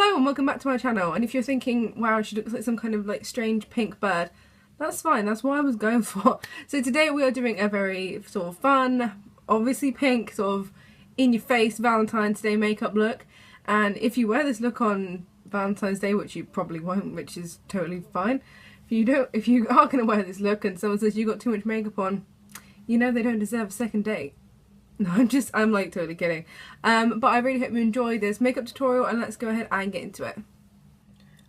Hello and welcome back to my channel, and if you're thinking, wow, she looks like some kind of like strange pink bird, that's fine, that's what I was going for. So today we are doing a very sort of fun, obviously pink, sort of in your face Valentine's Day makeup look. And if you wear this look on Valentine's Day, which you probably won't, which is totally fine, if you are going to wear this look and someone says you got too much makeup on, you know they don't deserve a second date. No, I'm like totally kidding. But I really hope you enjoy this makeup tutorial, and let's go ahead and get into it.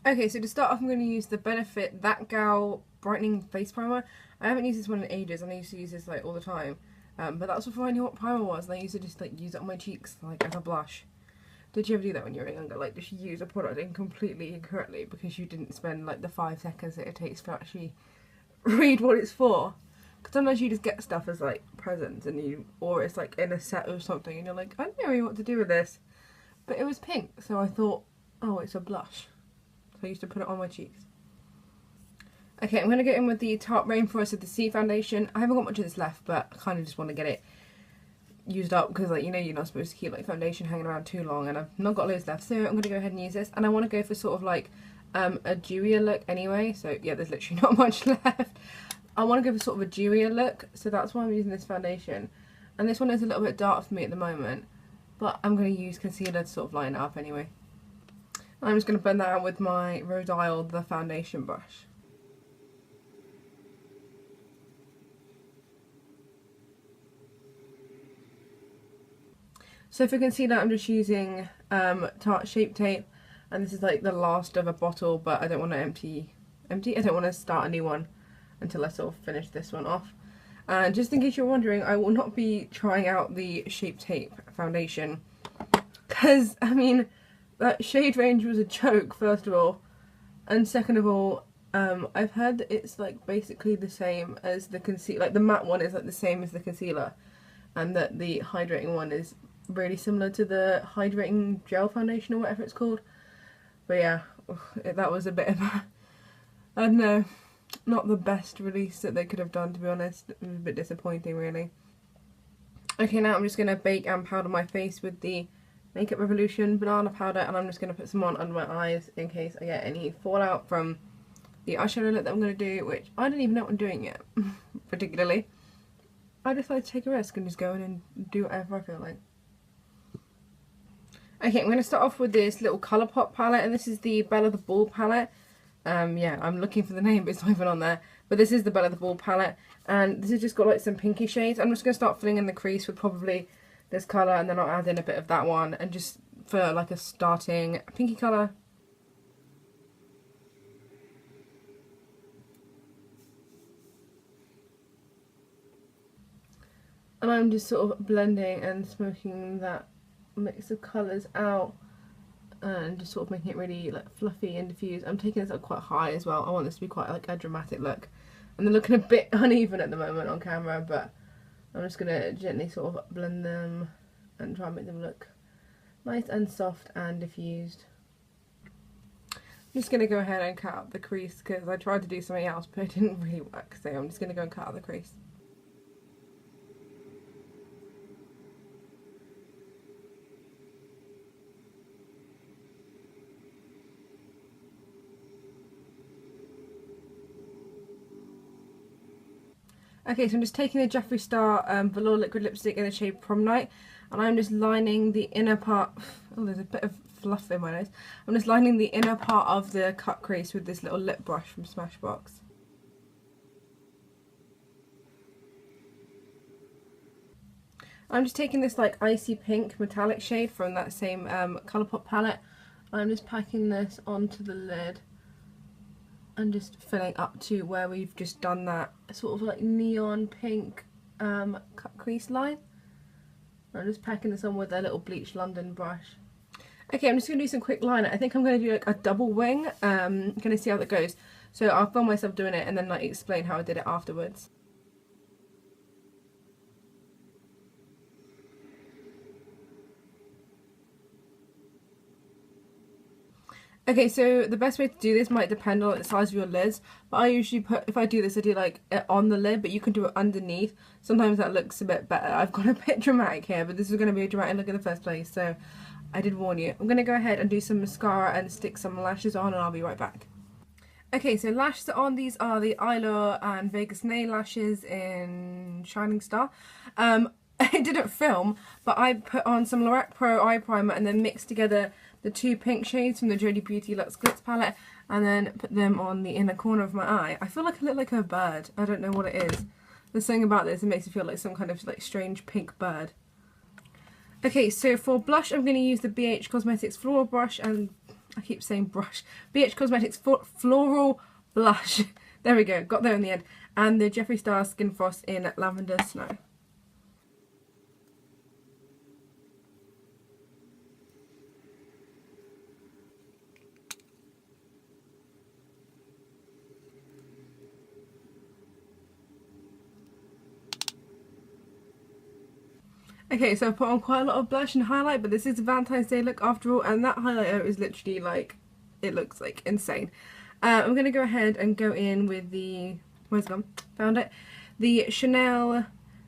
Okay, so to start off I'm going to use the Benefit That Gal Brightening Face Primer. I haven't used this one in ages, and I used to use this like all the time. But that's before I knew what primer was, and I used to just like use it on my cheeks like as a blush. Did you ever do that when you were younger? Like just use a product completely incorrectly because you didn't spend like the 5 seconds that it takes to actually read what it's for? Because sometimes you just get stuff as like presents, or it's like in a set or something, and you're like, I don't know really what to do with this. But it was pink, so I thought, oh, it's a blush. So I used to put it on my cheeks. Okay, I'm going to get in with the Tarte Rainforest of the Sea foundation. I haven't got much of this left, but I kind of just want to get it used up because, like, you know, you're not supposed to keep like foundation hanging around too long, and I've not got loads left, so I'm going to go ahead and use this. And I want to go for sort of like a dewier look anyway, so yeah, there's literally not much left. I want to go for sort of a dewier look, so that's why I'm using this foundation. And this one is a little bit dark for me at the moment, but I'm going to use concealer to sort of lighten it up anyway. And I'm just going to blend that out with my Rhode Isle, the foundation brush. So for concealer I'm just using Tarte Shape Tape, and this is like the last of a bottle, but I don't want to empty, I don't want to start a new one until I sort of finish this one off. And just in case you're wondering, I will not be trying out the Shape Tape foundation, because I mean that shade range was a joke, first of all, and second of all, I've heard that it's like basically the same as the concealer, like the matte one is like the same as the concealer, and that the hydrating one is really similar to the hydrating gel foundation or whatever it's called. But yeah, that was a bit of a, I don't know, not the best release that they could have done, to be honest. It was a bit disappointing, really. Okay, now I'm just going to bake and powder my face with the Makeup Revolution banana powder, and I'm just going to put some on under my eyes in case I get any fallout from the eyeshadow look that I'm going to do, which I don't even know what I'm doing yet, particularly. I decided to take a risk and just go in and do whatever I feel like. Okay, I'm going to start off with this little Colourpop palette, and this is the Belle of the Ball palette. Yeah, I'm looking for the name, but it's not even on there. But this is the Belle of the Ball palette, and this has just got like some pinky shades. I'm just going to start filling in the crease with probably this colour, and then I'll add in a bit of that one, and just for like a starting pinky colour. And I'm just sort of blending and smoking that mix of colours out, and just sort of making it really like fluffy and diffuse. I'm taking this up quite high as well. I want this to be quite like a dramatic look, and they're looking a bit uneven at the moment on camera, but I'm just going to gently sort of blend them and try and make them look nice and soft and diffused. I'm just going to go ahead and cut out the crease because I tried to do something else but it didn't really work, so I'm just going to go and cut out the crease. Okay, so I'm just taking the Jeffree Star Velour Liquid Lipstick in the shade Prom Night, and I'm just lining the inner part, oh there's a bit of fluff in my nose, I'm just lining the inner part of the cut crease with this little lip brush from Smashbox. I'm just taking this like icy pink metallic shade from that same Colourpop palette, and I'm just packing this onto the lid and just filling up to where we've just done that sort of like neon pink cut crease line. I'm just packing this on with a little Bleach London brush. Okay, I'm just going to do some quick liner. I think I'm going to do like a double wing. I'm going to see how that goes. So I'll film myself doing it and then like explain how I did it afterwards. Okay, so the best way to do this might depend on the size of your lids, but I usually put, if I do this, I do like it on the lid, but you can do it underneath. Sometimes that looks a bit better. I've got a bit dramatic here, but this is going to be a dramatic look in the first place, so I did warn you. I'm going to go ahead and do some mascara and stick some lashes on, and I'll be right back. Okay, so lashes are on. These are the Eyelure and Vegas Nail Lashes in Shining Star. I didn't film, but I put on some Lorac Pro eye primer and then mixed together the 2 pink shades from the Jodie Beauty Luxe Glitz palette and then put them on the inner corner of my eye. I feel like I look like a bird. I don't know what it is. There's something about this that makes me feel like some kind of like strange pink bird. Okay, so for blush I'm going to use the BH Cosmetics Floral Brush, and I keep saying brush. BH Cosmetics Floral Blush. There we go, got there in the end. And the Jeffree Star Skin Frost in Lavender Snow. Okay, so I've put on quite a lot of blush and highlight, but this is a Valentine's Day look after all, and that highlighter is literally like, it looks like insane. I'm going to go ahead and go in with the, where's it gone? Found it. The Chanel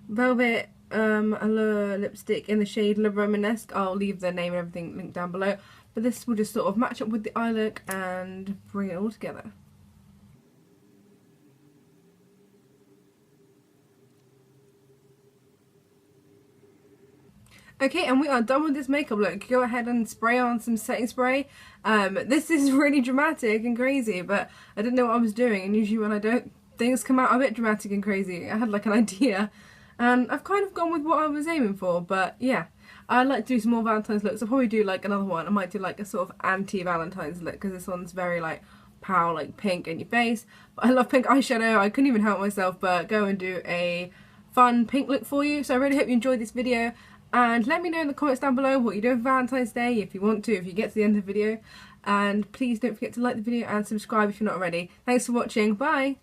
Velvet Allure lipstick in the shade Romanesque. I'll leave the name and everything linked down below, but this will just sort of match up with the eye look and bring it all together. Okay, and we are done with this makeup look. Go ahead and spray on some setting spray. This is really dramatic and crazy, but I didn't know what I was doing, and usually when I don't, things come out a bit dramatic and crazy. I had like an idea, and I've kind of gone with what I was aiming for, but yeah. I'd like to do some more Valentine's looks. I'll probably do like another one. I might do like a sort of anti-Valentine's look, because this one's very like pow, like pink in your face. But I love pink eyeshadow. I couldn't even help myself but go and do a fun pink look for you. So I really hope you enjoyed this video. And let me know in the comments down below what you're doing for Valentine's Day, if you want to, if you get to the end of the video. And please don't forget to like the video and subscribe if you're not already. Thanks for watching. Bye!